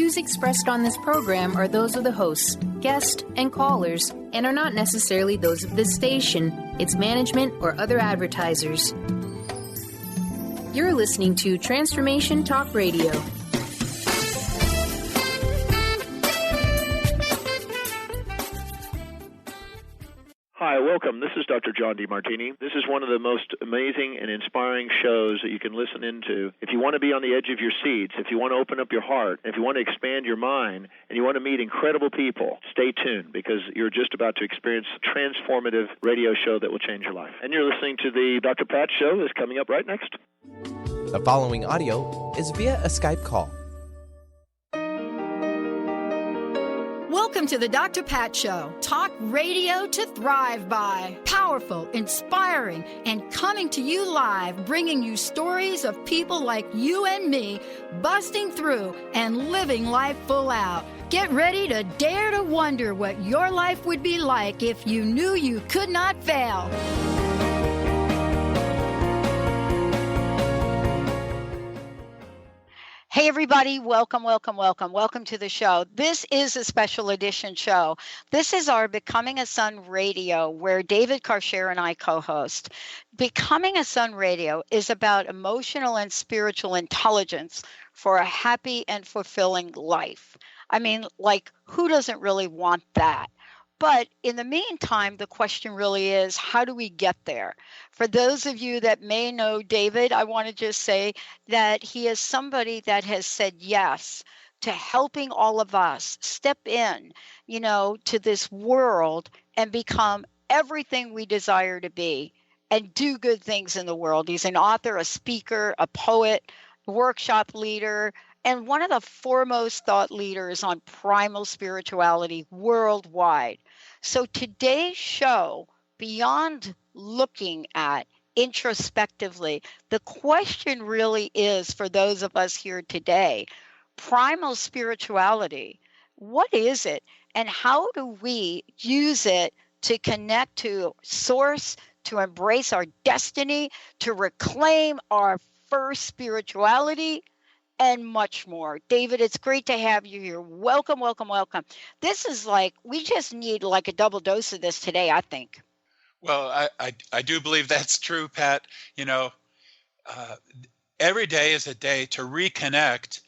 views expressed on this program are those of the hosts, guests, and callers, and are not necessarily those of this station, its management, or other advertisers. You're listening to Transformation Talk Radio. Hi, welcome. This is Dr. John DeMartini. This is one of the most amazing and inspiring shows that you can listen into. If you want to be on the edge of your seats, if you want to open up your heart, if you want to expand your mind, and you want to meet incredible people, stay tuned because you're just about to experience a transformative radio show that will change your life. And you're listening to the Dr. Pat Show that's coming up right next. The following audio is via a Skype call. Welcome to the Dr. Pat Show. Talk radio to thrive by. Powerful, inspiring, and coming to you live, bringing you stories of people like you and me busting through and living life full out. Get ready to dare to wonder what your life would be like if you knew you could not fail. Hey, everybody. Welcome to the show. This is a special edition show. This is our Becoming a Sun Radio, where David Karchere and I co-host. Becoming a Sun Radio is about emotional and spiritual intelligence for a happy and fulfilling life. I mean, like, who doesn't really want that? But in the meantime, the question really is, how do we get there? For those of you that may know David, I want to just say that he is somebody that has said yes to helping all of us step in, to this world and become everything we desire to be and do good things in the world. He's an author, a speaker, a poet, workshop leader, and one of the foremost thought leaders on primal spirituality worldwide. So today's show, beyond looking at introspectively, the question really is for those of us here today, primal spirituality, what is it? And how do we use it to connect to source, to embrace our destiny, to reclaim our first spirituality, and much more. David, it's great to have you here. Welcome. This is we just need a double dose of this today, I think. Well, I do believe that's true, Pat. Every day is a day to reconnect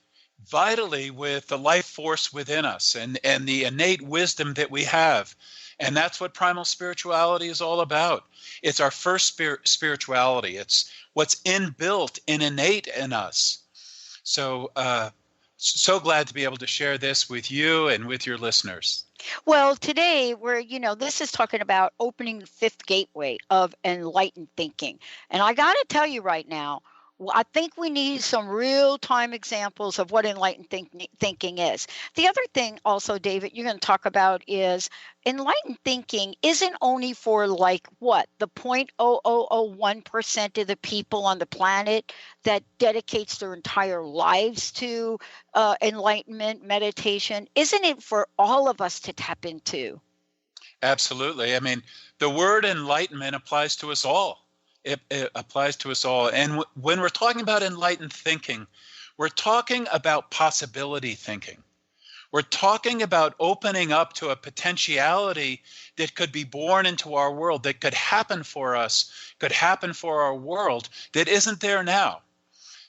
vitally with the life force within us and the innate wisdom that we have. And that's what primal spirituality is all about. It's our first spirituality. It's what's inbuilt and innate in us. So glad to be able to share this with you and with your listeners. Well, today this is talking about opening the fifth gateway of enlightened thinking. And I got to tell you right now, I think we need some real-time examples of what enlightened thinking is. The other thing also, David, you're going to talk about is enlightened thinking isn't only for the 0.0001% of the people on the planet that dedicates their entire lives to enlightenment, meditation. Isn't it for all of us to tap into? Absolutely. I mean, the word enlightenment applies to us all. It applies to us all. And when we're talking about enlightened thinking, we're talking about possibility thinking. We're talking about opening up to a potentiality that could be born into our world, that could happen for us, could happen for our world, that isn't there now.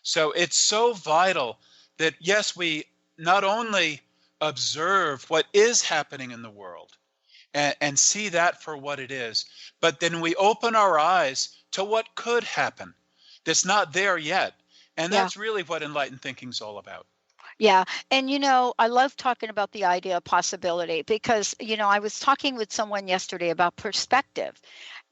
So it's so vital that, yes, we not only observe what is happening in the world and see that for what it is, but then we open our eyes to what could happen that's not there yet. And that's really what enlightened thinking is all about. Yeah. And, I love talking about the idea of possibility because, I was talking with someone yesterday about perspective.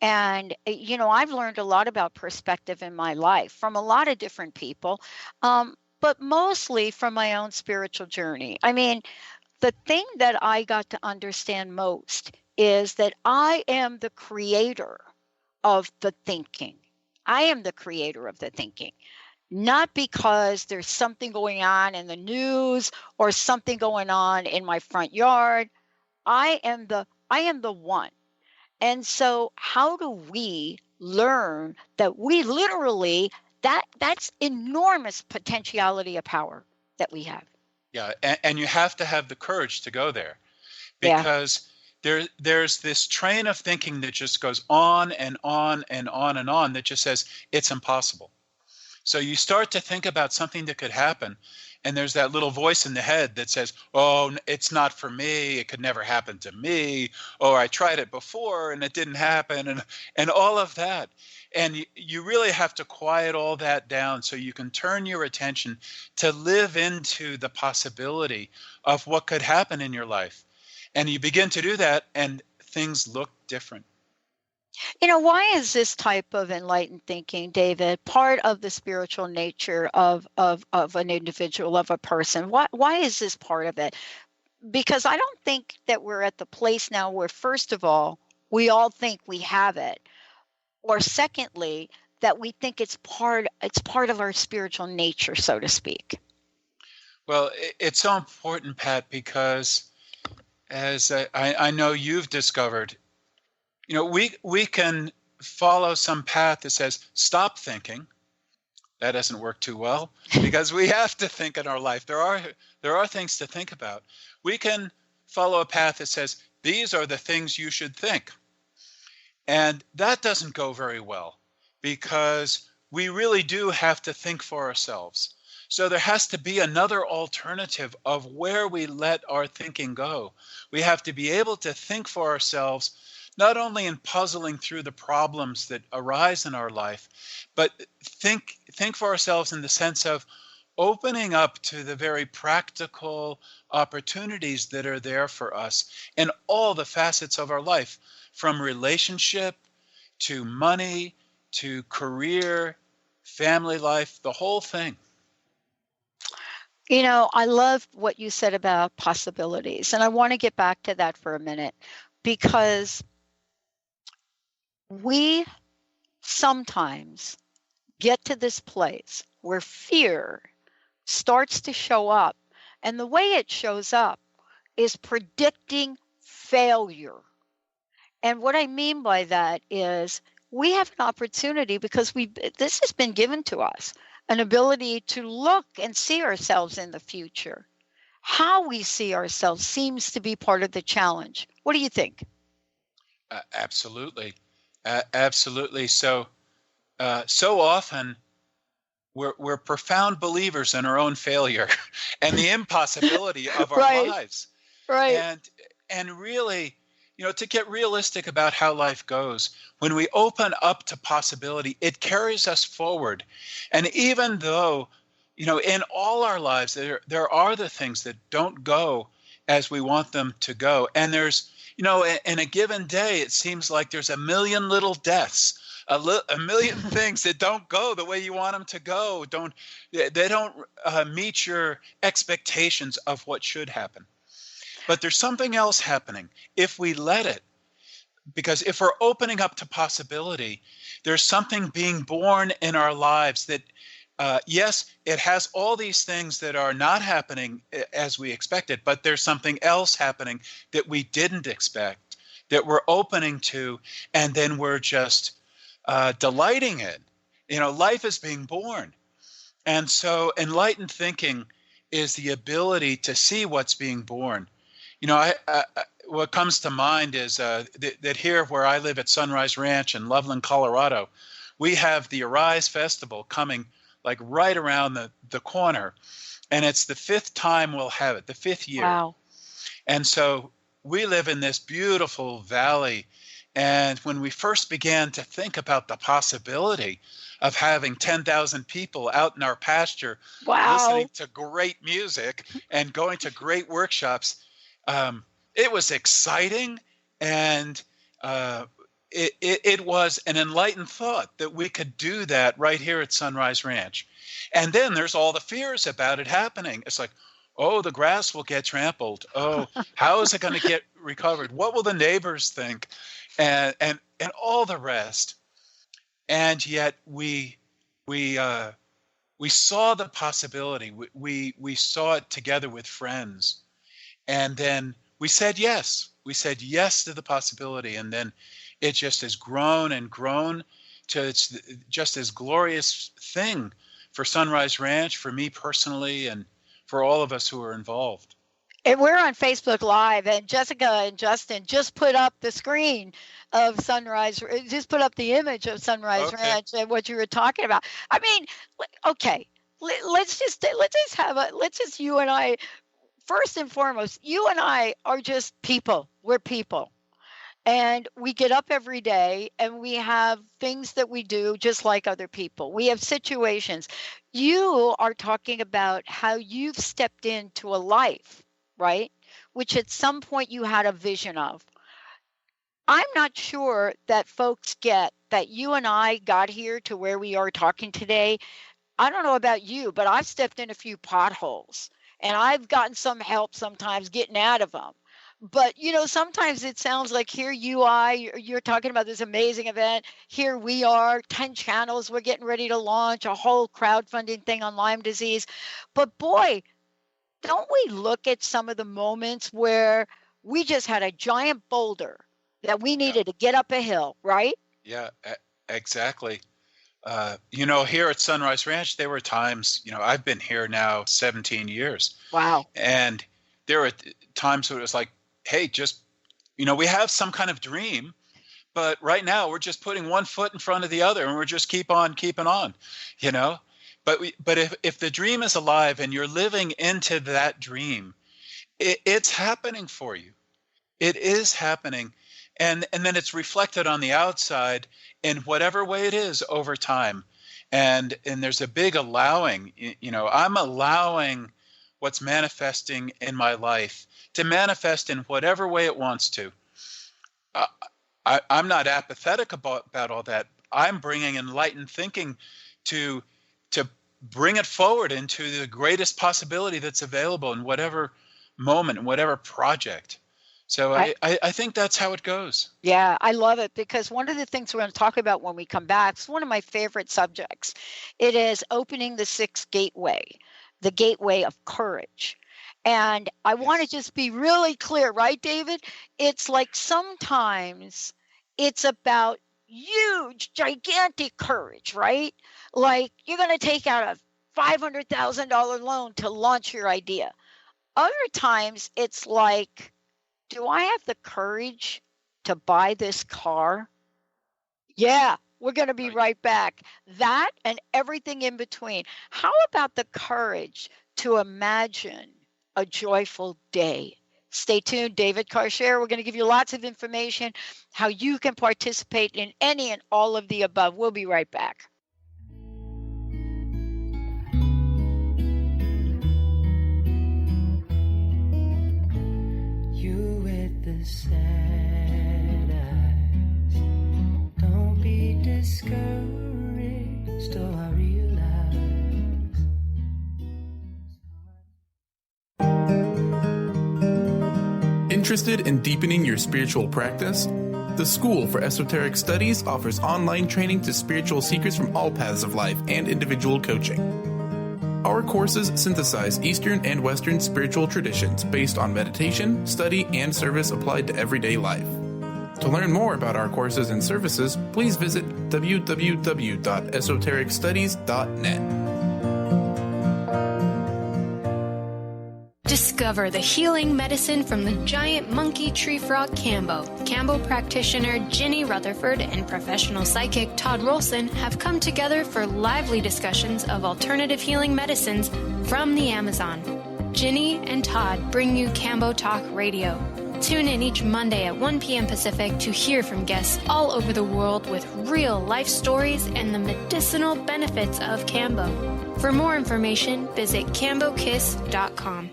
And, I've learned a lot about perspective in my life from a lot of different people, but mostly from my own spiritual journey. I mean, the thing that I got to understand most is that I am the creator of the thinking. I am the creator of the thinking, not because there's something going on in the news or something going on in my front yard. I am the one. And so how do we learn that we literally, that's enormous potentiality of power that we have? Yeah, and you have to have the courage to go there, Yeah. because there's this train of thinking that just goes on and on and on and on that just says it's impossible. So you start to think about something that could happen, and there's that little voice in the head that says, oh, it's not for me, it could never happen to me, or I tried it before and it didn't happen, and all of that. And you really have to quiet all that down so you can turn your attention to live into the possibility of what could happen in your life. And you begin to do that, and things look different. Why is this type of enlightened thinking, David, part of the spiritual nature of an individual, of a person? Why is this part of it? Because I don't think that we're at the place now where, first of all, we all think we have it, or secondly, that we think it's part of our spiritual nature, so to speak. Well, it's so important, Pat, because as I know you've discovered, we can follow some path that says stop thinking. That doesn't work too well, because we have to think in our life. There are things to think about. We can follow a path that says these are the things you should think. And that doesn't go very well, because we really do have to think for ourselves. So there has to be another alternative of where we let our thinking go. We have to be able to think for ourselves, not only in puzzling through the problems that arise in our life, but think for ourselves in the sense of opening up to the very practical opportunities that are there for us in all the facets of our life, from relationship to money to career, family life, the whole thing. I love what you said about possibilities, and I want to get back to that for a minute, because we sometimes get to this place where fear starts to show up, and the way it shows up is predicting failure. And what I mean by that is we have an opportunity, because this has been given to us, an ability to look and see ourselves in the future. How we see ourselves seems to be part of the challenge. What do you think? Absolutely. Absolutely. So often we're profound believers in our own failure and the impossibility of our lives. Right. And really, to get realistic about how life goes, when we open up to possibility, it carries us forward. And even though, in all our lives, there are the things that don't go as we want them to go. And there's, in a given day, it seems like there's a million little deaths, a million things that don't go the way you want them to go. They don't meet your expectations of what should happen. But there's something else happening if we let it, because if we're opening up to possibility, there's something being born in our lives that, yes, it has all these things that are not happening as we expected, but there's something else happening that we didn't expect, that we're opening to, and then we're just delighting in. Life is being born. And so enlightened thinking is the ability to see what's being born. What comes to mind is that here where I live at Sunrise Ranch in Loveland, Colorado, we have the Arise Festival coming like right around the corner. And it's the 5th time we'll have it, the 5th year. Wow. And so we live in this beautiful valley. And when we first began to think about the possibility of having 10,000 people out in our pasture, listening to great music and going to great workshops, it was exciting, and it was an enlightened thought that we could do that right here at Sunrise Ranch. And then there's all the fears about it happening. It's like, oh, the grass will get trampled. Oh, how is it going to get recovered? What will the neighbors think? And all the rest. And yet we saw the possibility. We saw it together with friends. And then we said yes. We said yes to the possibility. And then it just has grown and grown to it's just this glorious thing for Sunrise Ranch, for me personally, and for all of us who are involved. And we're on Facebook Live, and Jessica and Justin just put up the screen of Sunrise, just put up the image of Sunrise Ranch and what you were talking about. I mean, okay, let's just you and I, first and foremost, you and I are just people. We're people. And we get up every day and we have things that we do just like other people. We have situations. You are talking about how you've stepped into a life, right? Which at some point you had a vision of. I'm not sure that folks get that you and I got here to where we are talking today. I don't know about you, but I've stepped in a few potholes and I've gotten some help sometimes getting out of them. But, sometimes it sounds like here you are, you're talking about this amazing event. Here we are, 10 channels. We're getting ready to launch a whole crowdfunding thing on Lyme disease. But boy, don't we look at some of the moments where we just had a giant boulder that we needed to get up a hill, right? Yeah, exactly. Here at Sunrise Ranch, there were times, I've been here now 17 years. Wow. And there were times where it was like, hey, just, we have some kind of dream, but right now we're just putting one foot in front of the other and we're just keeping on, But if the dream is alive and you're living into that dream, it's happening for you. It is happening. And then it's reflected on the outside in whatever way it is over time. And there's a big allowing, I'm allowing what's manifesting in my life to manifest in whatever way it wants to. I'm not apathetic about all that. I'm bringing enlightened thinking to bring it forward into the greatest possibility that's available in whatever moment, in whatever project. So I think that's how it goes. Yeah, I love it because one of the things we're going to talk about when we come back is one of my favorite subjects. It is opening the sixth gateway, the gateway of courage. And I want to just be really clear, right, David? It's like sometimes it's about huge, gigantic courage, right? Like you're going to take out a $500,000 loan to launch your idea. Other times it's like, do I have the courage to buy this car? Yeah, we're going to be right back. That and everything in between. How about the courage to imagine a joyful day? Stay tuned. David Karchere. We're going to give you lots of information, how you can participate in any and all of the above. We'll be right back. You with the sad eyes, don't be discouraged, oh I realize. Interested in deepening your spiritual practice? The School for Esoteric Studies offers online training to spiritual seekers from all paths of life and individual coaching. Our courses synthesize Eastern and Western spiritual traditions based on meditation, study, and service applied to everyday life. To learn more about our courses and services, please visit www.esotericstudies.net. Discover the healing medicine from the giant monkey tree frog Cambo. Cambo practitioner Ginny Rutherford and professional psychic Todd Rolson have come together for lively discussions of alternative healing medicines from the Amazon. Ginny and Todd bring you Cambo Talk Radio. Tune in each Monday at 1 p.m. Pacific to hear from guests all over the world with real life stories and the medicinal benefits of Cambo. For more information, visit cambokiss.com.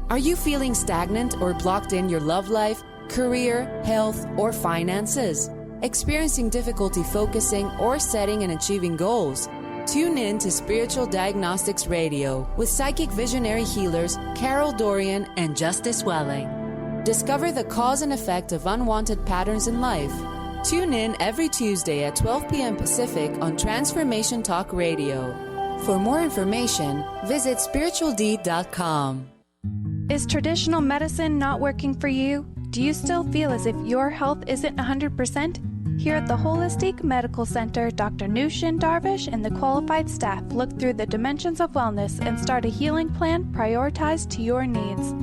Are you feeling stagnant or blocked in your love life, career, health, or finances? Experiencing difficulty focusing or setting and achieving goals? Tune in to Spiritual Diagnostics Radio with psychic visionary healers Carol Dorian and Justice Welling. Discover the cause and effect of unwanted patterns in life. Tune in every Tuesday at 12 p.m. Pacific on Transformation Talk Radio. For more information, visit spiritualdeed.com. Is traditional medicine not working for you? Do you still feel as if your health isn't 100%? Here at the Holistic Medical Center, Dr. Nushin Darvish and the qualified staff look through the dimensions of wellness and start a healing plan prioritized to your needs.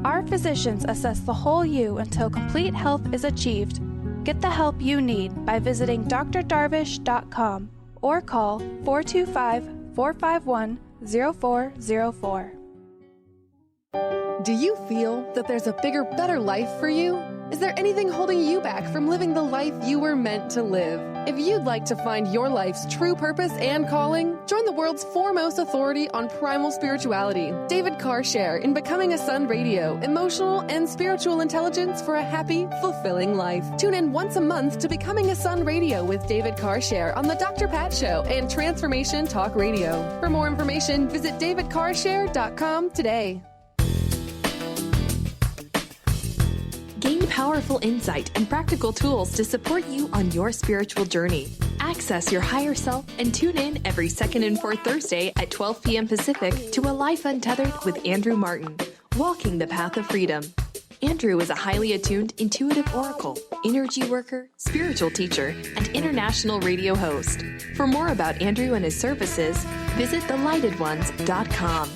Our physicians assess the whole you until complete health is achieved. Get the help you need by visiting drdarvish.com or call 425-451-0404. Do you feel that there's a bigger, better life for you? Is there anything holding you back from living the life you were meant to live? If you'd like to find your life's true purpose and calling, join the world's foremost authority on primal spirituality, David Karchere, in Becoming a Sun Radio, emotional and spiritual intelligence for a happy, fulfilling life. Tune in once a month to Becoming a Sun Radio with David Karchere on The Dr. Pat Show and Transformation Talk Radio. For more information, visit davidkarchere.com today. Gain powerful insight and practical tools to support you on your spiritual journey. Access your higher self and tune in every second and fourth Thursday at 12 p.m. Pacific to A Life Untethered with Andrew Martin, Walking the Path of Freedom. Andrew is a highly attuned, intuitive oracle, energy worker, spiritual teacher, and international radio host. For more about Andrew and his services, visit thelightones.com.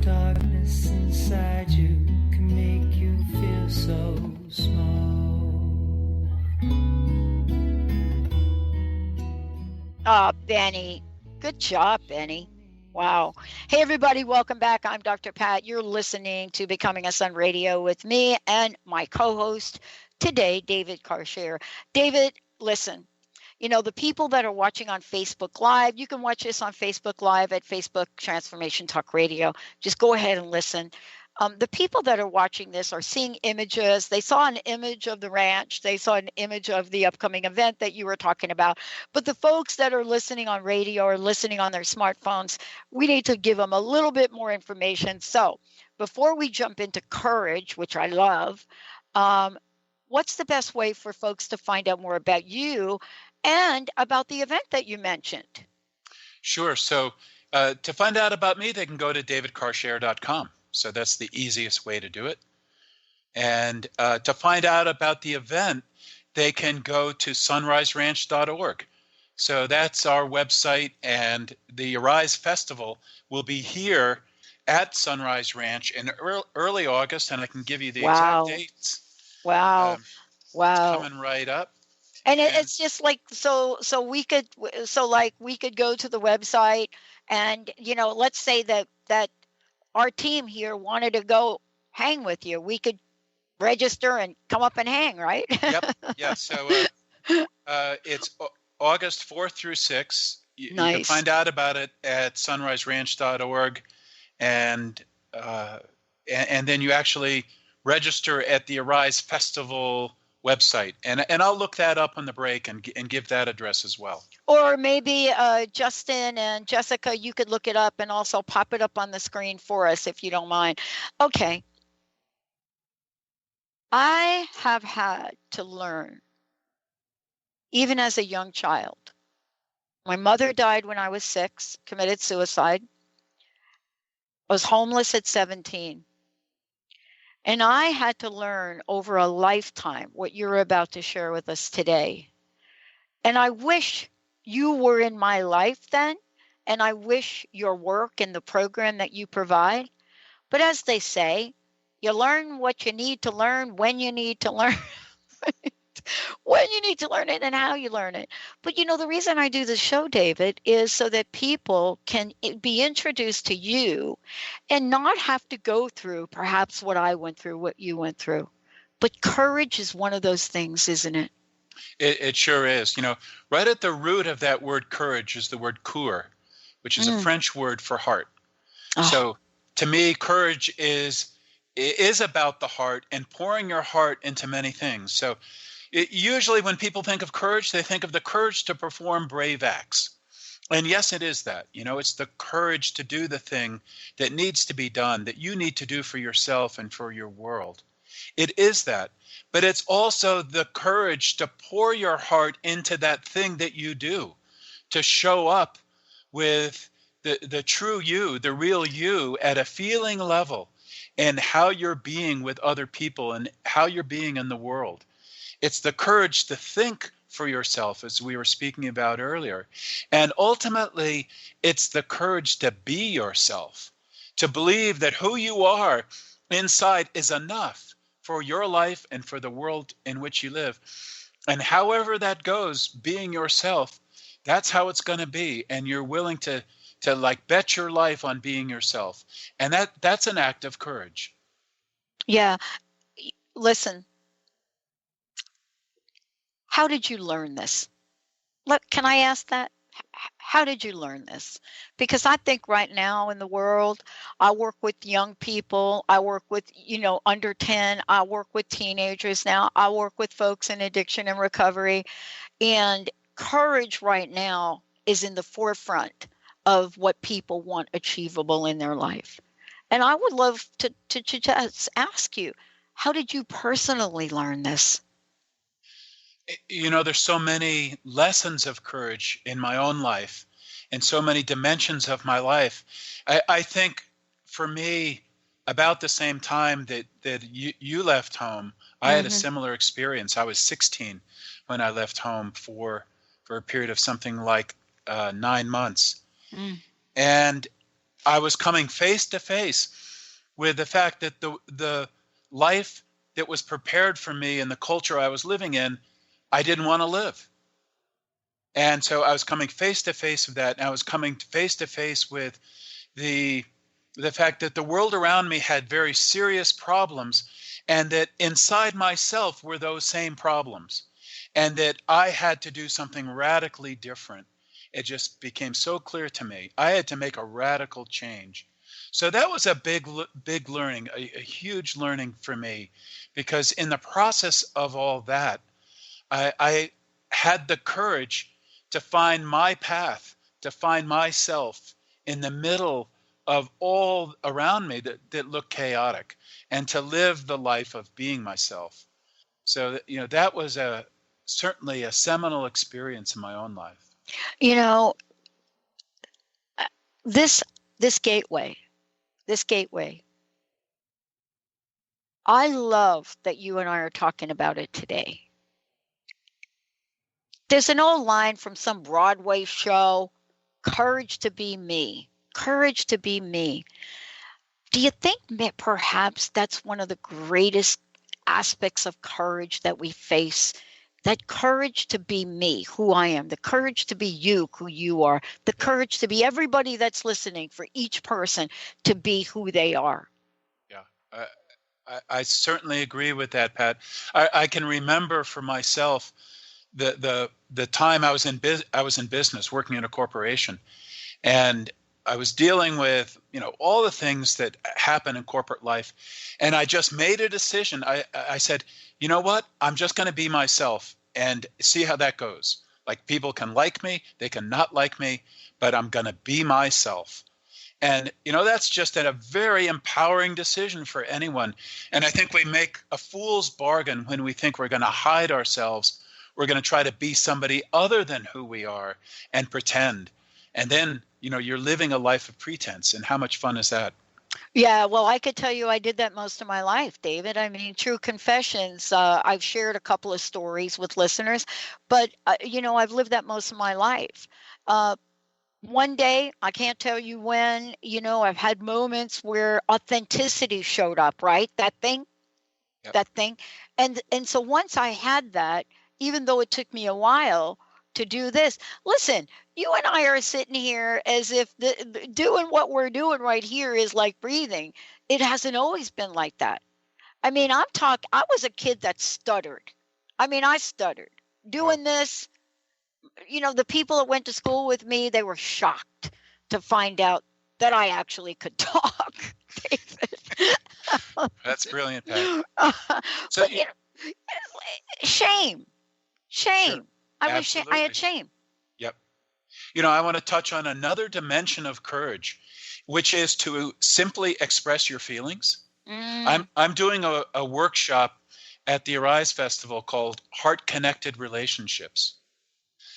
Darkness inside you can make you feel so small. Benny. Good job, Benny. Wow. Hey, everybody. Welcome back. I'm Dr. Pat. You're listening to Becoming a Sun Radio with me and my co-host today, David Karchere. David, listen. You know, the people that are watching on Facebook Live, you can watch this on Facebook Live at Facebook Transformation Talk Radio. Just go ahead and listen. The people that are watching this are seeing images. They saw an image of the ranch. They saw an image of the upcoming event that you were talking about. But the folks that are listening on radio or listening on their smartphones, we need to give them a little bit more information. So before we jump into courage, which I love, what's the best way for folks to find out more about you and about the event that you mentioned? Sure. So to find out about me, they can go to davidkarchere.com. So that's the easiest way to do it. And to find out about the event, they can go to sunriseranch.org. So that's our website, and the Arise Festival will be here at Sunrise Ranch in early August, and I can give you the exact dates. Wow. Wow. It's coming right up. And it's just like, so we could go to the website and, you know, let's say that our team here wanted to go hang with you. We could register and come up and hang, right? Yep. Yeah. So it's August 4th through 6th. You can find out about it at sunriseranch.org. And then you actually register at the Arise Festival website, and I'll look that up on the break and give that address as well. Or maybe Justin and Jessica, you could look it up and also pop it up on the screen for us if you don't mind. Okay. I have had to learn, even as a young child. My mother died when I was 6, committed suicide. I was homeless at 17. And I had to learn over a lifetime what you're about to share with us today. And I wish you were in my life then, and I wish your work and the program that you provide. But as they say, you learn what you need to learn when you need to learn. When you need to learn it and how you learn it. But, you know, the reason I do this show, David, is so that people can be introduced to you and not have to go through perhaps what I went through, what you went through. But courage is one of those things, isn't it? It sure is. You know, right at the root of that word courage is the word coeur, which is a French word for heart. Oh. So to me, courage is about the heart and pouring your heart into many things. So usually when people think of courage, they think of the courage to perform brave acts. And yes, it is that. You know, it's the courage to do the thing that needs to be done, that you need to do for yourself and for your world. It is that. But it's also the courage to pour your heart into that thing that you do, to show up with the true you, the real you at a feeling level, and how you're being with other people and how you're being in the world. It's the courage to think for yourself, as we were speaking about earlier. And ultimately, it's the courage to be yourself, to believe that who you are inside is enough for your life and for the world in which you live. And however that goes, being yourself, that's how it's going to be. And you're willing to like bet your life on being yourself. And that's an act of courage. Yeah. Listen, how did you learn this? Look, can I ask that? How did you learn this? Because I think right now in the world, I work with young people. I work with, under 10. I work with teenagers now. I work with folks in addiction and recovery. And courage right now is in the forefront of what people want achievable in their life. And I would love to just ask you, how did you personally learn this? There's so many lessons of courage in my own life and so many dimensions of my life. I think for me, about the same time that you left home, I had a similar experience. I was 16 when I left home for a period of something like 9 months. And I was coming face to face with the fact that the life that was prepared for me and the culture I was living in, I didn't want to live. And so I was coming face to face with that. And I was coming face to face with the fact that the world around me had very serious problems, and that inside myself were those same problems, and that I had to do something radically different. It just became so clear to me. I had to make a radical change. So that was a big learning, a huge learning for me, because in the process of all that, I had the courage to find my path, to find myself in the middle of all around me that looked chaotic, and to live the life of being myself. So, that was certainly a seminal experience in my own life. This gateway, I love that you and I are talking about it today. There's an old line from some Broadway show, courage to be me, courage to be me. Do you think that perhaps that's one of the greatest aspects of courage that we face? That courage to be me, who I am, the courage to be you, who you are, the courage to be everybody that's listening, for each person to be who they are. Yeah, I certainly agree with that, Pat. I can remember for myself the time I was in business, working in a corporation, and I was dealing with all the things that happen in corporate life, and I just made a decision. I said, you know what? I'm just going to be myself and see how that goes. Like, people can like me, they can not like me, but I'm going to be myself. And, that's just a very empowering decision for anyone. And I think we make a fool's bargain when we think we're going to hide ourselves. We're going to try to be somebody other than who we are and pretend. And then, you're living a life of pretense. And how much fun is that? Yeah, well, I could tell you I did that most of my life, David. I mean, true confessions. I've shared a couple of stories with listeners, but, I've lived that most of my life. One day, I can't tell you when, I've had moments where authenticity showed up, right? That thing. And so once I had that, even though it took me a while to do this, listen, you and I are sitting here as if doing what we're doing right here is like breathing. It hasn't always been like that. I mean, I was a kid that stuttered. I stuttered. Doing this, the people that went to school with me, they were shocked to find out that I actually could talk, David. That's brilliant, Pat. Shame. Sure. I had shame. Yep. I want to touch on another dimension of courage, which is to simply express your feelings. I'm doing a workshop at the Arise Festival called Heart Connected Relationships.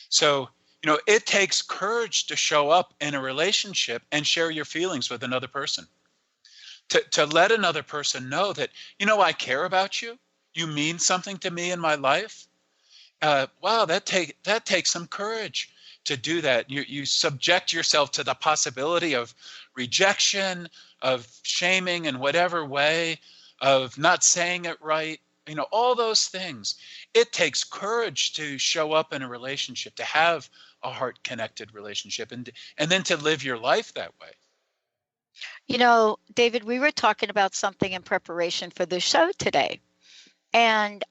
So It takes courage to show up in a relationship and share your feelings with another person. To let another person know that, I care about you. You mean something to me in my life. Wow, that takes some courage to do that. You subject yourself to the possibility of rejection, of shaming in whatever way, of not saying it right, all those things. It takes courage to show up in a relationship, to have a heart-connected relationship, and then to live your life that way. David, we were talking about something in preparation for the show today. And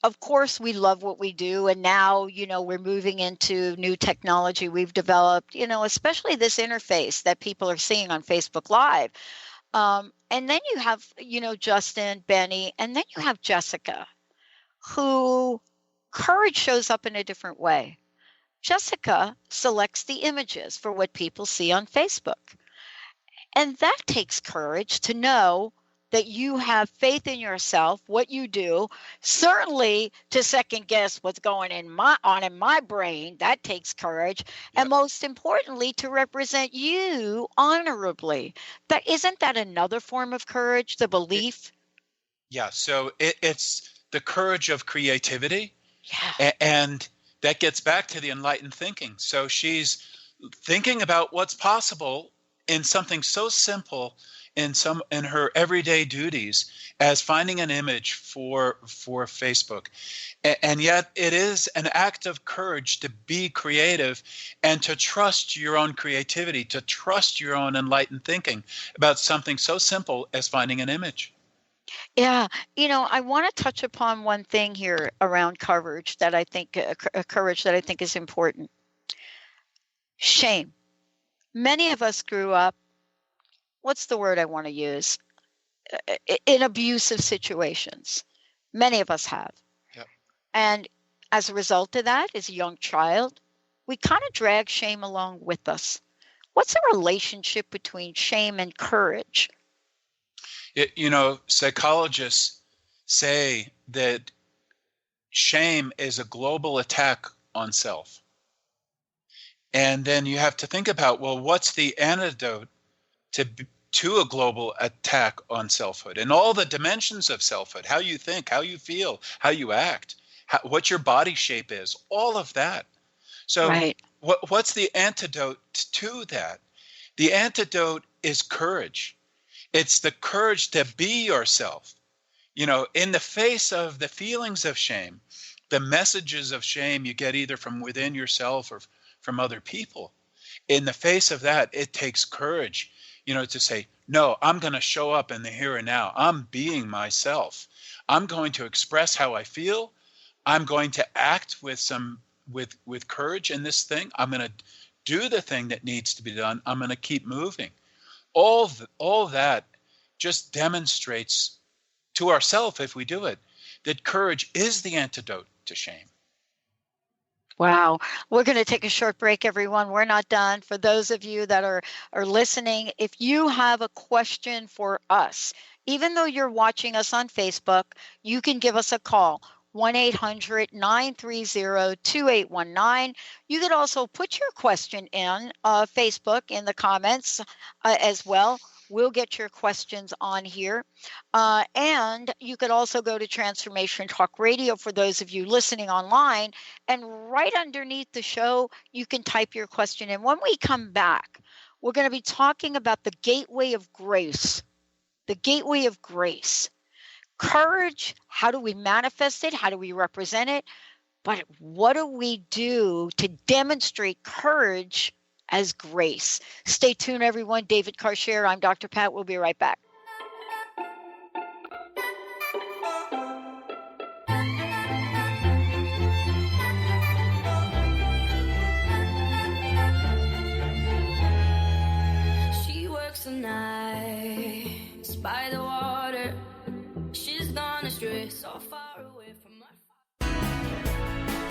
of course, we love what we do. And now, we're moving into new technology we've developed, especially this interface that people are seeing on Facebook Live. And then you have, Justin, Benny, and then you have Jessica, who courage shows up in a different way. Jessica selects the images for what people see on Facebook. And that takes courage to know that you have faith in yourself, what you do, certainly to second guess what's going in my brain. That takes courage. Yep. And most importantly, to represent you honorably. Isn't that another form of courage, the belief? Yeah. So it's the courage of creativity. Yeah. And that gets back to the enlightened thinking. So she's thinking about what's possible in something so simple in her everyday duties as finding an image for Facebook. And yet it is an act of courage to be creative and to trust your own creativity, to trust your own enlightened thinking about something so simple as finding an image. Yeah. I want to touch upon one thing here around courage that I think is important. Shame. Many of us grew up, what's the word I want to use? In abusive situations. Many of us have. Yep. And as a result of that, as a young child, we kind of drag shame along with us. What's the relationship between shame and courage? Psychologists say that shame is a global attack on self. And then you have to think about, well, what's the antidote to a global attack on selfhood and all the dimensions of selfhood, how you think, how you feel, how you act, what your body shape is, all of that. So right. What's the antidote to that? The antidote is courage. It's the courage to be yourself, in the face of the feelings of shame, the messages of shame you get either from within yourself or from other people. In the face of that, it takes courage, to say, no, I'm going to show up in the here and now. I'm being myself. I'm going to express how I feel. I'm going to act with courage in this thing. I'm going to do the thing that needs to be done. I'm going to keep moving. All that just demonstrates to ourselves, if we do it, that courage is the antidote to shame. Wow. We're going to take a short break, everyone. We're not done. For those of you that are listening, if you have a question for us, even though you're watching us on Facebook, you can give us a call, 1-800-930-2819. You could also put your question in Facebook in the comments as well. We'll get your questions on here. And you could also go to Transformation Talk Radio for those of you listening online. And right underneath the show, you can type your question in. When we come back, we're going to be talking about the gateway of grace. The gateway of grace. Courage, how do we manifest it? How do we represent it? But what do we do to demonstrate courage as grace? Stay tuned, everyone. David Karchere. I'm Dr. Pat. We'll be right back. She works the nights by the water. She's gone astray, so far away from my.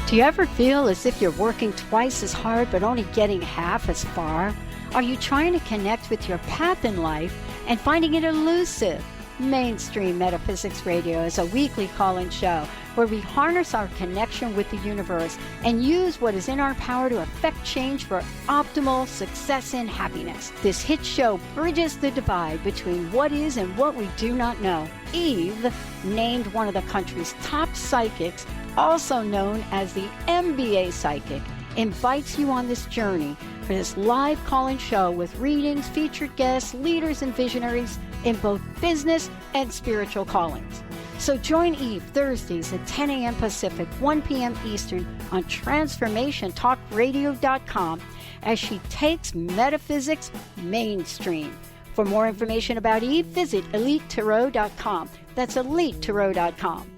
Do you ever feel as if you're working twice as hard but only getting half as far? Are you trying to connect with your path in life and finding it elusive? Mainstream Metaphysics Radio is a weekly call-in show where we harness our connection with the universe and use what is in our power to affect change for optimal success and happiness. This hit show bridges the divide between what is and what we do not know. Eve, named one of the country's top psychics, also known as the MBA psychic, invites you on this journey for this live call-in show with readings, featured guests, leaders, and visionaries in both business and spiritual callings. So join Eve Thursdays at 10 a.m. Pacific, 1 p.m. Eastern on TransformationTalkRadio.com as she takes metaphysics mainstream. For more information about Eve, visit EliteTarot.com. That's EliteTarot.com.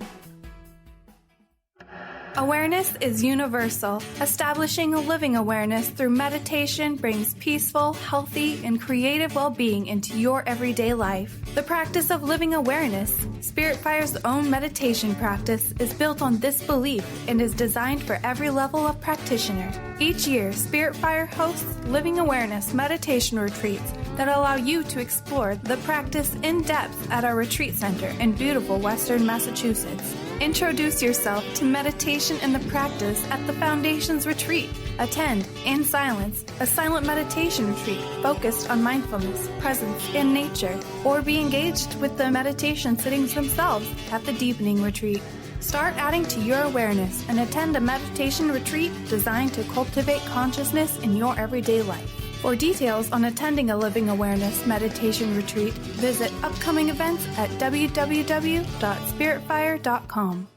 Awareness is universal. Establishing a living awareness through meditation brings peaceful, healthy, and creative well-being into your everyday life. The practice of living awareness, Spirit Fire's own meditation practice, is built on this belief and is designed for every level of practitioner. Each year, Spirit Fire hosts living awareness meditation retreats that allow you to explore the practice in depth at our retreat center in beautiful Western Massachusetts. Introduce yourself to meditation and the practice at the Foundation's retreat. Attend, in silence, a silent meditation retreat focused on mindfulness, presence, and nature, or be engaged with the meditation sittings themselves at the Deepening Retreat. Start adding to your awareness and attend a meditation retreat designed to cultivate consciousness in your everyday life. For details on attending a Living Awareness meditation retreat, visit upcoming events at www.spiritfire.com.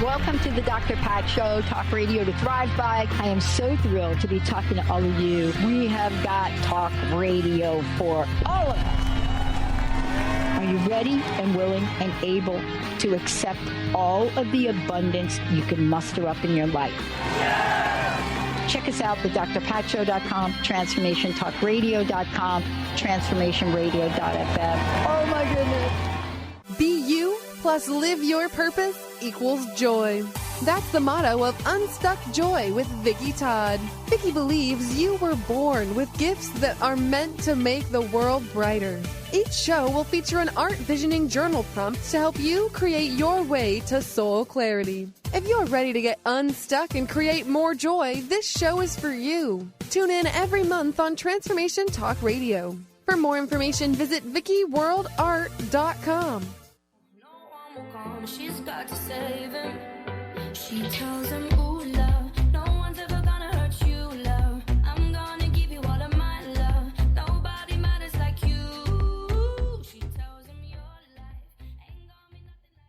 Welcome to the Dr. Pat Show, Talk Radio to Thrive By. I am so thrilled to be talking to all of you. We have got talk radio for all of us. Are you ready and willing and able to accept all of the abundance you can muster up in your life? Yeah! Check us out at drpatshow.com, transformationtalkradio.com, transformationradio.fm. Oh my goodness. Be you plus live your purpose equals joy. That's the motto of Unstuck Joy with Vicki Todd. Vicki believes you were born with gifts that are meant to make the world brighter. Each show will feature an art visioning journal prompt to help you create your way to soul clarity. If you're ready to get unstuck and create more joy, this show is for you. Tune in every month on Transformation Talk Radio. For more information, visit VickiWorldArt.com. No one will come, she's got to save him. She tells him, ooh, love, no one's ever gonna hurt you, love. I'm gonna give you all of my love. Nobody matters like you. She tells him your life ain't gonna be nothing.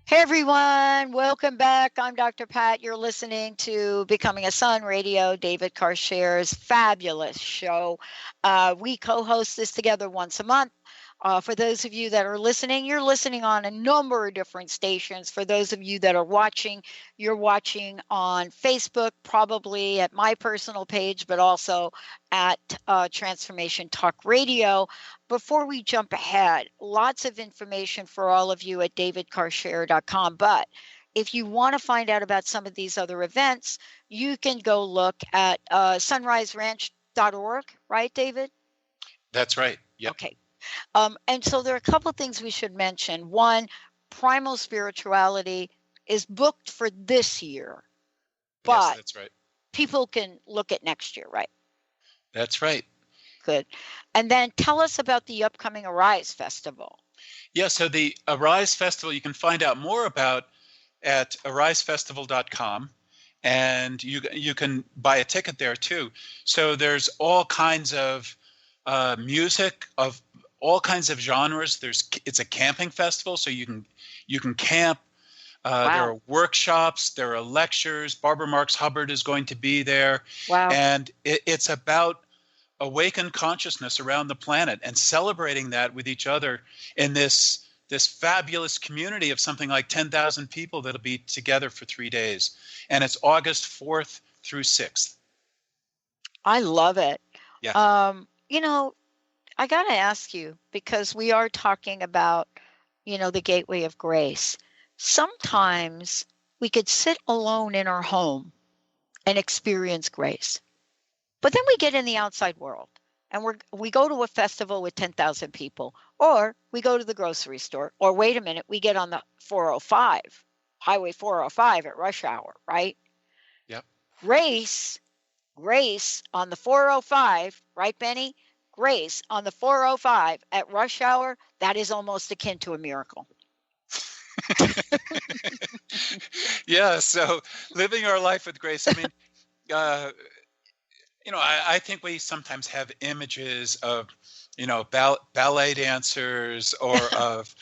Hey everyone, welcome back. I'm Dr. Pat. You're listening to Becoming a Sun Radio, David Karchere's fabulous show. We co-host this together once a month. For those of you that are listening, you're listening on a number of different stations. For those of you that are watching, you're watching on Facebook, probably at my personal page, but also at Transformation Talk Radio. Before we jump ahead, lots of information for all of you at davidkarchere.com. But if you want to find out about some of these other events, you can go look at sunriseranch.org, right, David? That's right. Yep. Okay. And so there are a couple of things we should mention. One, Primal Spirituality is booked for this year, but yes, that's right. People can look at next year, right? That's right. Good. And then tell us about the upcoming Arise Festival. Yeah, so the Arise Festival you can find out more about at arisefestival.com, and you can buy a ticket there too. So there's all kinds of music of all kinds of genres. It's a camping festival, so you can camp. Wow. There are workshops, there are lectures. Barbara Marx Hubbard is going to be there. Wow. And it's about awakened consciousness around the planet and celebrating that with each other in this fabulous community of something like 10,000 people that'll be together for 3 days. And it's August 4th through 6th. I love it. Yeah. I got to ask you, because we are talking about, the gateway of grace. Sometimes we could sit alone in our home and experience grace. But then we get in the outside world and we go to a festival with 10,000 people, or we go to the grocery store, or wait a minute, we get on the 405, Highway 405 at rush hour, right? Yep. Grace on the 405, right, Benny? Grace on the 405 at rush hour, that is almost akin to a miracle. Yeah, so living our life with grace. I mean, I think we sometimes have images of, ballet dancers or of,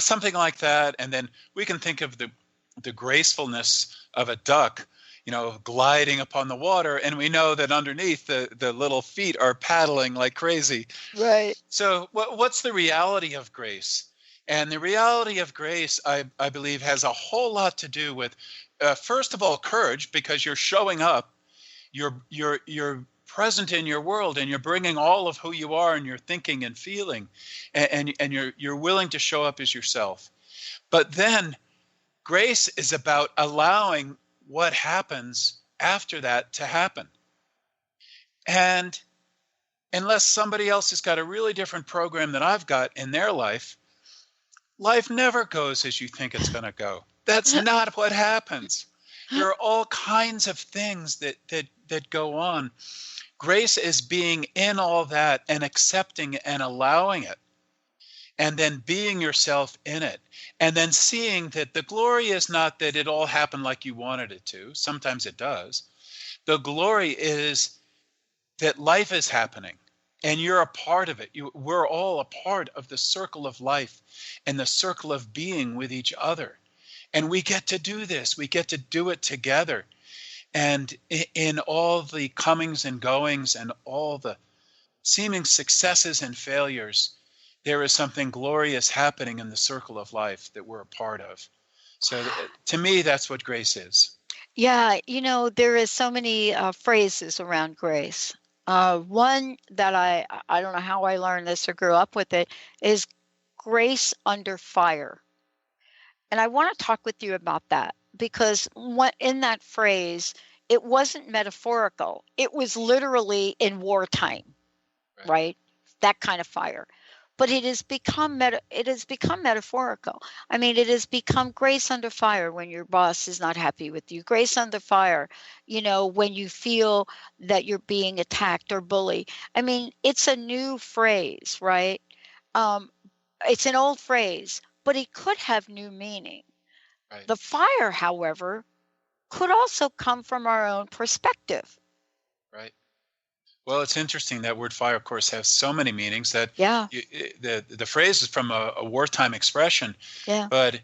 something like that. And then we can think of the gracefulness of a duck, gliding upon the water. And we know that underneath the little feet are paddling like crazy. Right. So what's the reality of grace? And the reality of grace, I believe, has a whole lot to do with, first of all, courage, because you're showing up, you're present in your world, and you're bringing all of who you are and your thinking and feeling, and you're willing to show up as yourself. But then grace is about allowing what happens after that to happen. And unless somebody else has got a really different program than I've got in their life never goes as you think it's going to go. That's not what happens. There are all kinds of things that go on. Grace is being in all that and accepting and allowing it, and then being yourself in it, and then seeing that the glory is not that it all happened like you wanted it to. Sometimes it does. The glory is that life is happening. And you're a part of it. We're all a part of the circle of life and the circle of being with each other. And we get to do this. We get to do it together. And in all the comings and goings and all the seeming successes and failures, there is something glorious happening in the circle of life that we're a part of. So to me, that's what grace is. Yeah, there is so many phrases around grace. One that I don't know how I learned this or grew up with it is grace under fire. And I want to talk with you about that, because in that phrase, it wasn't metaphorical. It was literally in wartime, right? That kind of fire. But it has become metaphorical. I mean, it has become grace under fire when your boss is not happy with you. Grace under fire, when you feel that you're being attacked or bullied. I mean, it's a new phrase, right? It's an old phrase, but it could have new meaning. Right. The fire, however, could also come from our own perspective. Right. Well, it's interesting that word fire, of course, has so many meanings that the phrase is from a wartime expression. Yeah. But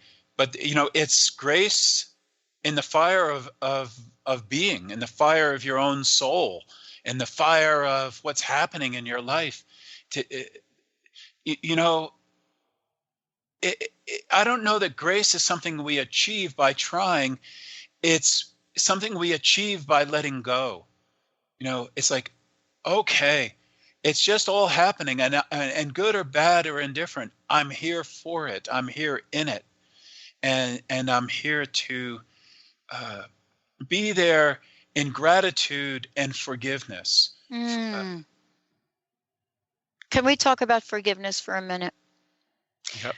it's grace in the fire of being, in the fire of your own soul, in the fire of what's happening in your life. I don't know that grace is something we achieve by trying. It's something we achieve by letting go. It's like, okay, it's just all happening, and good or bad or indifferent, I'm here for it. I'm here in it, and I'm here to be there in gratitude and forgiveness. Can we talk about forgiveness for a minute? Yep.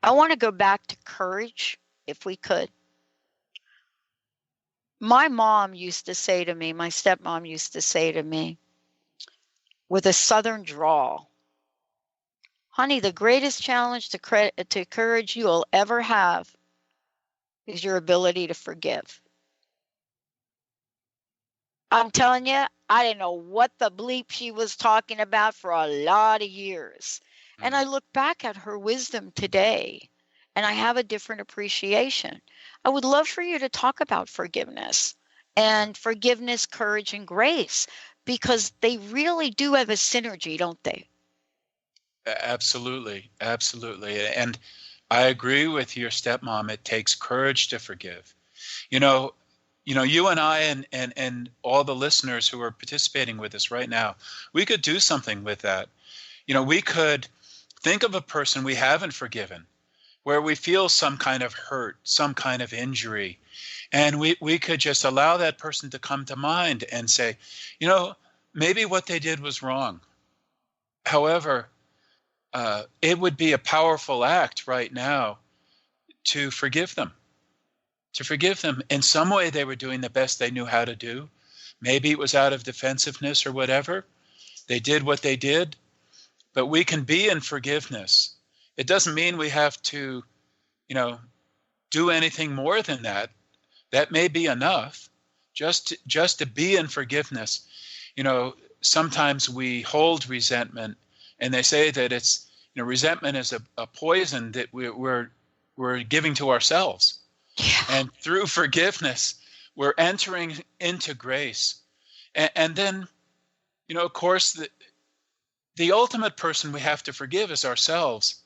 I want to go back to courage, if we could. My mom used to say to me, my stepmom used to say to me, with a southern drawl, honey, the greatest challenge to courage you'll ever have is your ability to forgive. I'm telling you, I didn't know what the bleep she was talking about for a lot of years. And I look back at her wisdom today, and I have a different appreciation. I would love for you to talk about forgiveness, courage, and grace, because they really do have a synergy, don't they? Absolutely. Absolutely. And I agree with your stepmom. It takes courage to forgive. You and I and all the listeners who are participating with us right now, we could do something with that. We could think of a person we haven't forgiven, where we feel some kind of hurt, some kind of injury, and we could just allow that person to come to mind and say, maybe what they did was wrong. However, it would be a powerful act right now to forgive them. To forgive them. In some way, they were doing the best they knew how to do. Maybe it was out of defensiveness or whatever. They did what they did. But we can be in forgiveness. It doesn't mean we have to, do anything more than that. That may be enough. Just to be in forgiveness. Sometimes we hold resentment, and they say that it's, resentment is a poison that we're giving to ourselves. Yeah. And through forgiveness, we're entering into grace. And then, of course, the ultimate person we have to forgive is ourselves.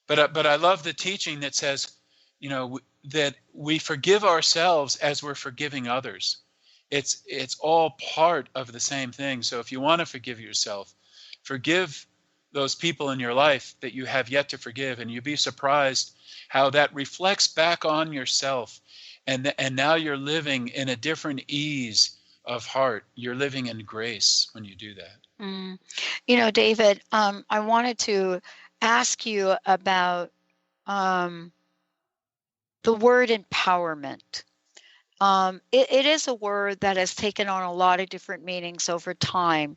But I love the teaching that says, that we forgive ourselves as we're forgiving others. It's all part of the same thing. So if you want to forgive yourself, forgive those people in your life that you have yet to forgive, and you'd be surprised how that reflects back on yourself. And now you're living in a different ease of heart. You're living in grace when you do that. David, I wanted to ask you about the word empowerment. It is a word that has taken on a lot of different meanings over time,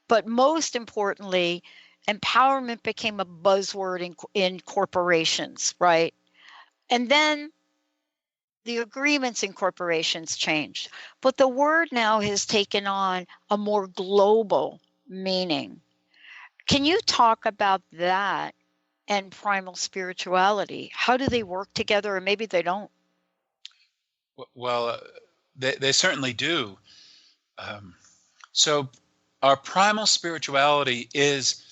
but most importantly, empowerment became a buzzword in corporations, right? And then the agreements in corporations changed, but the word now has taken on a more global meaning. Can you talk about that and primal spirituality? How do they work together, or maybe they don't? Well, they certainly do. So our primal spirituality is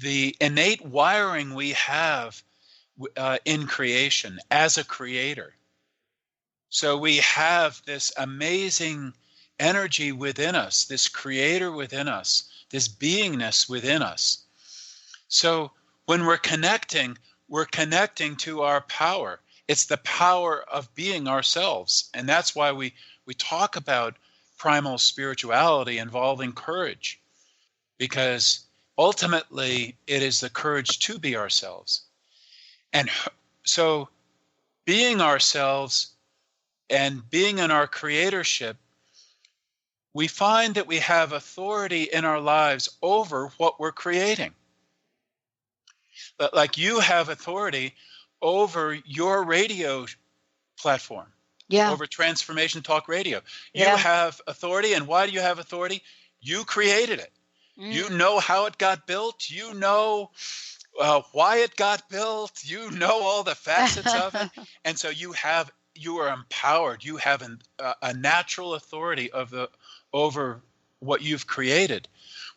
the innate wiring we have in creation as a creator. So we have this amazing energy within us, this creator within us, this beingness within us. So when we're connecting to our power. It's the power of being ourselves. And that's why we talk about primal spirituality involving courage, because ultimately it is the courage to be ourselves. And so being ourselves and being in our creatorship, we find that we have authority in our lives over what we're creating. Like you have authority over your radio platform, over Transformation Talk Radio. You have authority, and why do you have authority? You created it. You know how it got built. You know why it got built. You know all the facets of it. And so you are empowered. You have a natural authority over what you've created.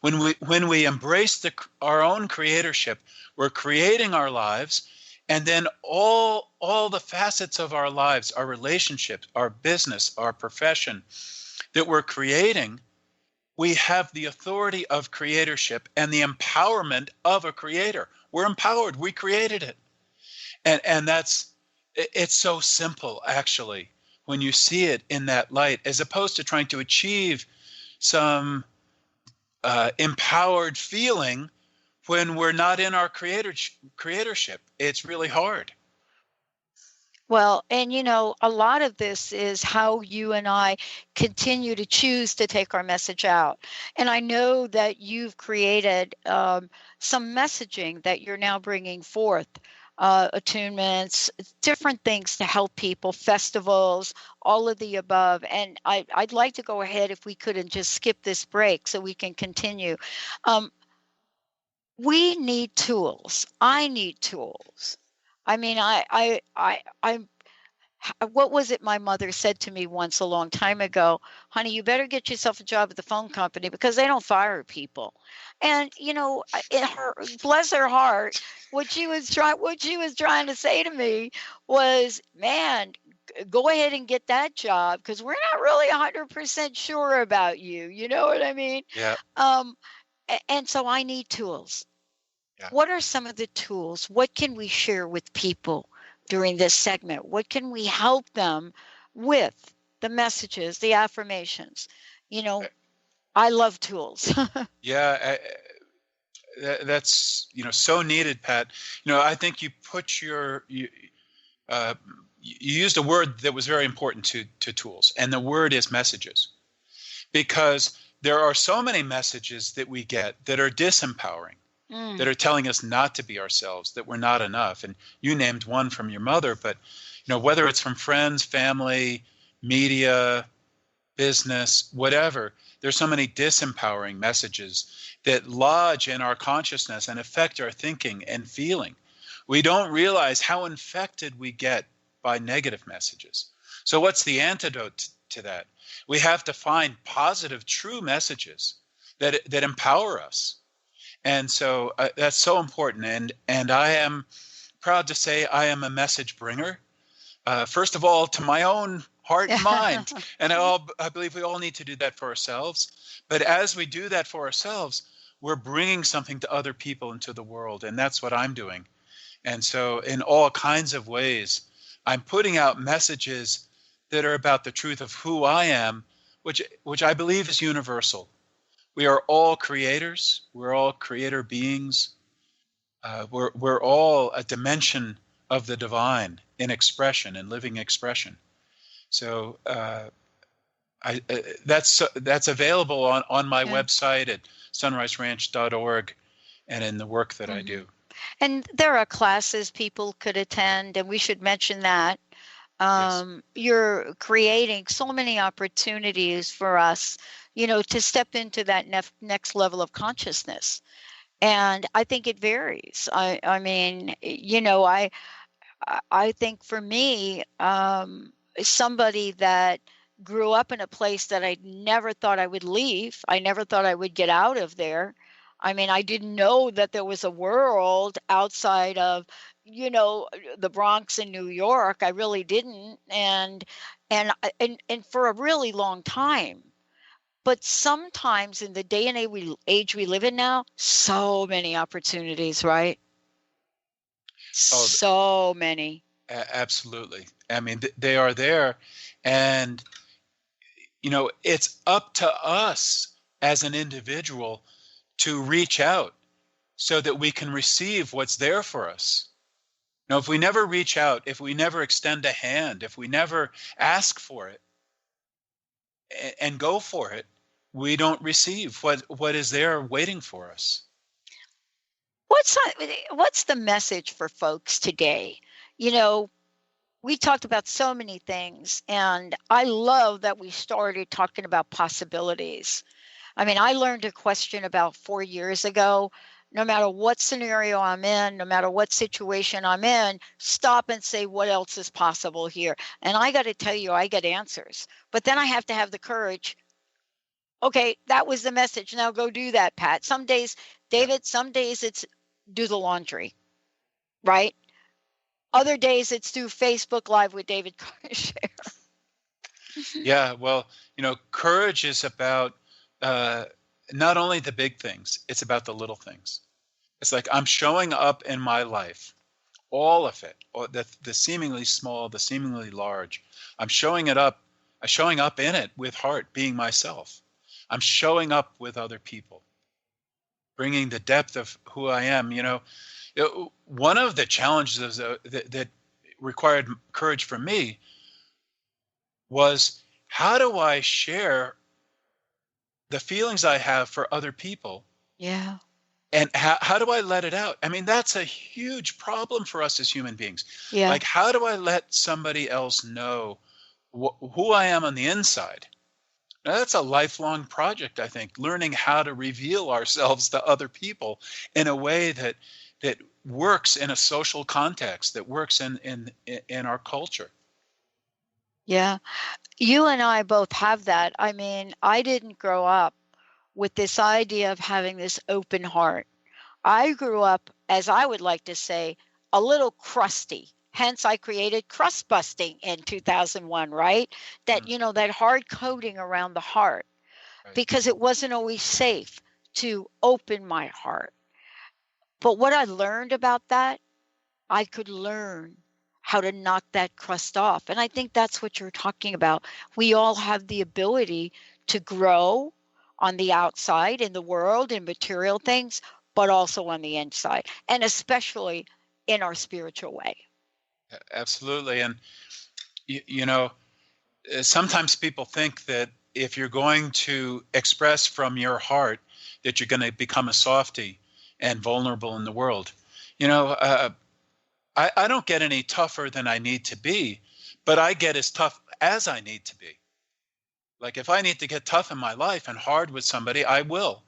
When we embrace our own creatorship, we're creating our lives. And then all the facets of our lives, our relationships, our business, our profession that we're creating, we have the authority of creatorship and the empowerment of a creator. We're empowered. We created it. And it's so simple, actually, when you see it in that light, as opposed to trying to achieve some empowered feeling when we're not in our creatorship. It's really hard. Well, and a lot of this is how you and I continue to choose to take our message out. And I know that you've created some messaging that you're now bringing forth, attunements, different things to help people, festivals, all of the above. And I'd like to go ahead, if we could, and just skip this break so we can continue. We need tools. I need tools. I mean, I what was it my mother said to me once a long time ago? Honey, you better get yourself a job at the phone company because they don't fire people. And, bless her heart, what she was trying to say to me was, man, go ahead and get that job because we're not really 100% sure about you. You know what I mean? Yeah. And so I need tools. Yeah. What are some of the tools? What can we share with people during this segment? What can we help them with? The messages, the affirmations, I love tools. Yeah, that's so needed, Pat. I think you put you used a word that was very important to tools, and the word is messages, because there are so many messages that we get that are disempowering, that are telling us not to be ourselves, that we're not enough. And you named one from your mother, but whether it's from friends, family, media, business, whatever, there's so many disempowering messages that lodge in our consciousness and affect our thinking and feeling. We don't realize how infected we get by negative messages. So what's the antidote to that? We have to find positive, true messages that empower us. And so that's so important. And I am proud to say I am a message bringer. First of all, to my own heart and mind. And I believe we all need to do that for ourselves. But as we do that for ourselves, we're bringing something to other people into the world. And that's what I'm doing. And so in all kinds of ways, I'm putting out messages that are about the truth of who I am, which I believe is universal. We are all creators. We're all creator beings. We're all a dimension of the divine in expression, in living expression. So that's available on my website at sunriseranch.org and in the work that I do. And there are classes people could attend, and we should mention that. Yes. You're creating so many opportunities for us, to step into that next level of consciousness. And I think it varies. I mean, I think for me, somebody that grew up in a place that I never thought I would leave, I never thought I would get out of there. I mean, I didn't know that there was a world outside of, the Bronx in New York. I really didn't. And for a really long time. But sometimes in the day and age we live in now, so many opportunities, right? So many. Absolutely. I mean, they are there. And, it's up to us as an individual to reach out so that we can receive what's there for us. If we never reach out, if we never extend a hand, if we never ask for it and go for it, we don't receive what is there waiting for us. What's the message for folks today? We talked about so many things, and I love that we started talking about possibilities. I mean, I learned a question about 4 years ago. No matter what scenario I'm in, no matter what situation I'm in, stop and say, what else is possible here? And I got to tell you, I get answers. But then I have to have the courage. Okay, that was the message. Now go do that, Pat. Some days, David, some days it's do the laundry, right? Other days it's do Facebook Live with David Karchere. Yeah, well, courage is about not only the big things, it's about the little things. It's like I'm showing up in my life, all of it, the seemingly small, the seemingly large. I'm showing up in it with heart, being myself. I'm showing up with other people, bringing the depth of who I am. One of the challenges that required courage from me was, how do I share the feelings I have for other people? Yeah. And how do I let it out? I mean, that's a huge problem for us as human beings. Yeah. Like, how do I let somebody else know who I am on the inside? Now, that's a lifelong project, I think, learning how to reveal ourselves to other people in a way that works in a social context, that works in our culture. Yeah. You and I both have that. I mean, I didn't grow up with this idea of having this open heart. I grew up, as I would like to say, a little crusty. Hence, I created crust busting in 2001, right? That, that hard coating around the heart, right, because it wasn't always safe to open my heart. But what I learned about that, I could learn how to knock that crust off. And I think that's what you're talking about. We all have the ability to grow on the outside, in the world, in material things, but also on the inside, and especially in our spiritual way. Absolutely. And, you know, sometimes people think that if you're going to express from your heart that you're going to become a softie and vulnerable in the world. You know, I don't get any tougher than I need to be, but I get as tough as I need to be. Like if I need to get tough in my life and hard with somebody, I will,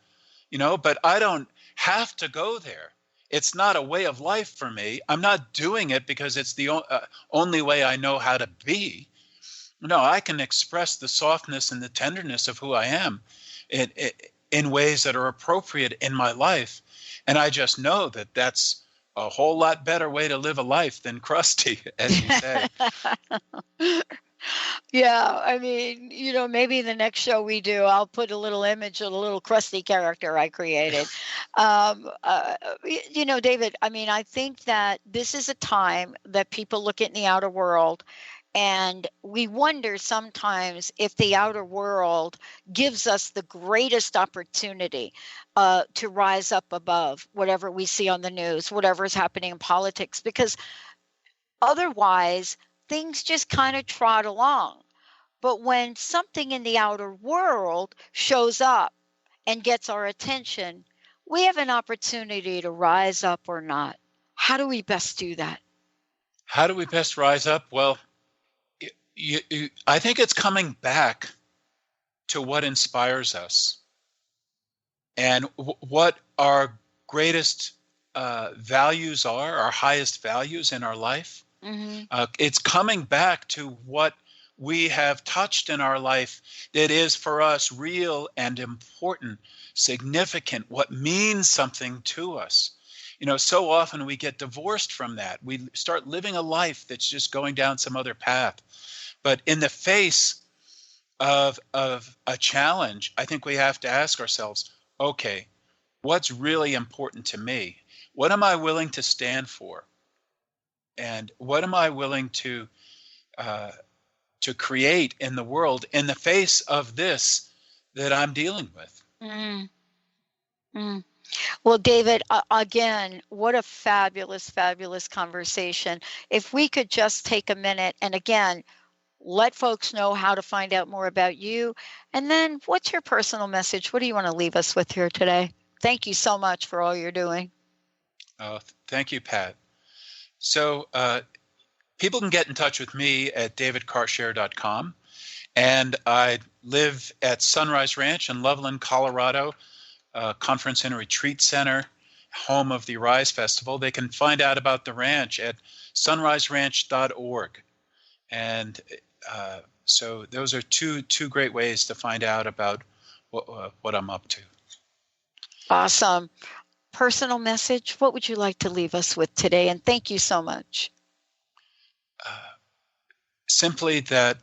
you know, but I don't have to go there. It's not a way of life for me. I'm not doing it because it's the only way I know how to be. No, I can express the softness and the tenderness of who I am in ways that are appropriate in my life. And I just know that that's a whole lot better way to live a life than crusty, as you say. Yeah, I mean, you know, maybe the next show we do, I'll put a little image of a little crusty character I created. You know, David, I mean, I think that this is a time that people look at the outer world, and we wonder sometimes if the outer world gives us the greatest opportunity to rise up above whatever we see on the news, whatever is happening in politics, because otherwise things just kind of trot along. But when something in the outer world shows up and gets our attention, we have an opportunity to rise up or not. How do we best do that? How do we best rise up? Well, I think it's coming back to what inspires us and what our greatest values are, our highest values in our life. Mm-hmm. It's coming back to what we have touched in our life that is for us real and important, significant, what means something to us. You know, so often we get divorced from that. We start living a life that's just going down some other path. But in the face of a challenge, I think we have to ask ourselves, okay, what's really important to me? What am I willing to stand for? And what am I willing to create in the world in the face of this that I'm dealing with? Mm. Mm. Well, David, again, what a fabulous, fabulous conversation. If we could just take a minute and again, let folks know how to find out more about you. And then what's your personal message? What do you want to leave us with here today? Thank you so much for all you're doing. Oh, thank you, Pat. So people can get in touch with me at davidkarchere.com. And I live at Sunrise Ranch in Loveland, Colorado, Conference and Retreat Center, home of the Rise Festival. They can find out about the ranch at sunriseranch.org. And so those are two great ways to find out about what I'm up to. Awesome. Personal message, what would you like to leave us with today? And thank you so much. Simply that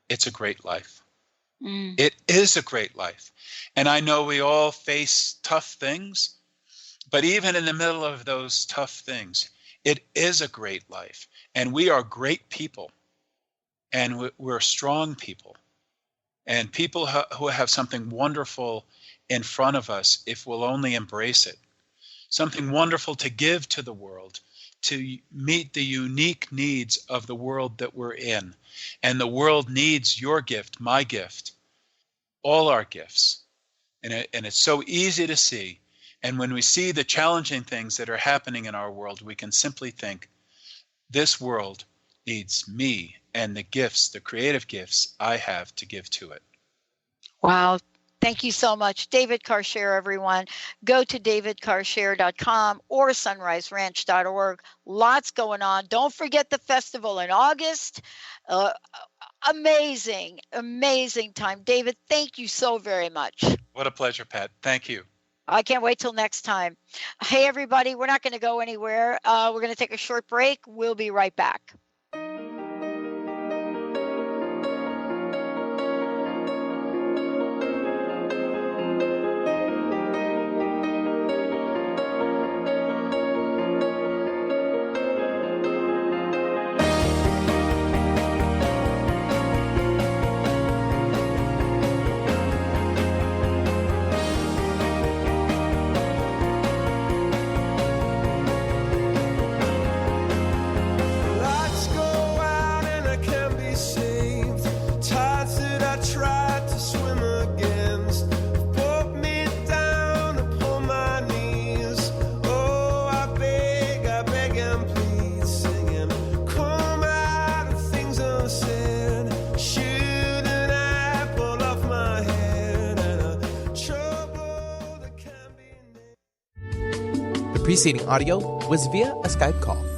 it's a great life. Mm. It is a great life. And I know we all face tough things, but even in the middle of those tough things, it is a great life. And we are great people. And we're strong people. And people who have something wonderful in front of us if we'll only embrace it. Something wonderful to give to the world, to meet the unique needs of the world that we're in. And the world needs your gift, my gift, all our gifts. And it's so easy to see. And when we see the challenging things that are happening in our world, we can simply think, this world needs me and the gifts, the creative gifts I have to give to it. Wow. Thank you so much. David Karchere, everyone. Go to davidkarchere.com or sunriseranch.org. Lots going on. Don't forget the festival in August. Amazing, amazing time. David, thank you so very much. What a pleasure, Pat. Thank you. I can't wait till next time. Hey, everybody, we're not going to go anywhere. We're going to take a short break. We'll be right back. The preceding audio was via a Skype call.